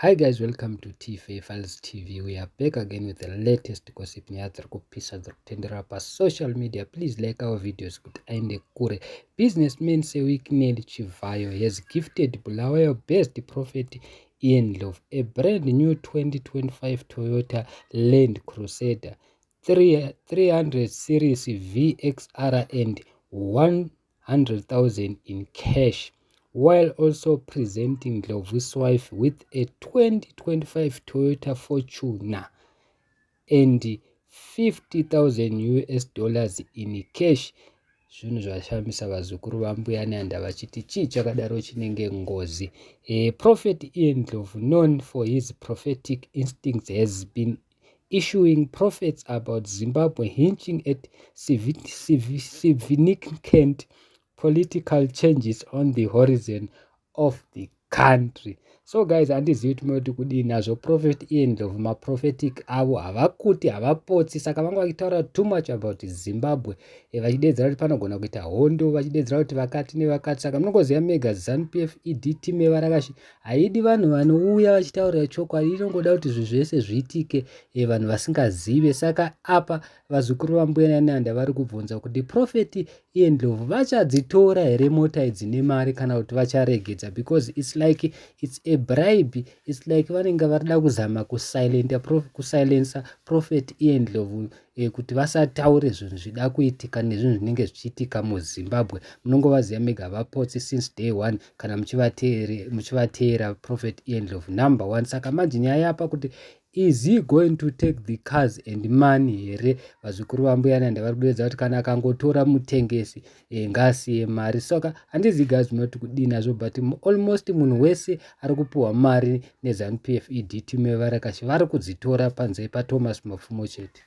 Hi guys, welcome to TFA Files TV. We are back again with the latest gossip nyaya dziri kupisa dziri kutendera social media. Please like our videos kuti aende kure. Businessman seweekend Chivayo has gifted Bulawayo Best Prophet Ian Love a brand new 2025 Toyota Land Crusader 300 Series VXR and 100,000 in cash, while also presenting Glove's wife with a 2025 Toyota Fortuner and 50,000 US dollars in cash. Zvinhu zvashamisa vazukuru vambuya neanda vachiti chii chakadaro chinenge ngozi. Prophet Ian Love, known for his prophetic instincts, has been issuing prophets about Zimbabwe, hinting at significant political changes on the horizon of the country. So guys, handizivi kuti kudii nazvo Prophet Ian Love maprophetic avo havakuti havapotsi, saka vanga vachitaura too much about Zimbabwe, vachidedzera kuti panogona kuita hondo, vachidedzera kuti vakati nevakati. Saka munongoziva mega ZANU-PF EDT mevarakashi haidi vanhu vanouya vachitaura chokwadi, inongoda kuti zvinhu zvese zviitike vanhu vasingazive. Saka apa vazukuru vambuya neanda vari kubvunza kuti Prophet Ian Love vachadzitora here mota idzi nemari kana kuti vacharegedza, because it's like it's a bribe. It's like vanenge varida kuzama kusilensa Prophet Ian Love kuti vasataure zvinhu zvida kuitika nezvinhu zvinenge zvichiitika muZimbabwe. Munongovaziva mega vapotsi since day one kana muchivateera Prophet Ian Love number one. Saka manje nyaya yapa kuti is he going to take the cars and money here? Vazukuru vambuya neanda vari kudedza kuti kana akangotora mutengesi ngasiye mari. Saka handizivi guys munoti kudii nazvo, but almost munhu wese ari kupiwa mari neZANU-PF EDT mevarakashi vari kudzitora panze paThomas Mapfumo chete.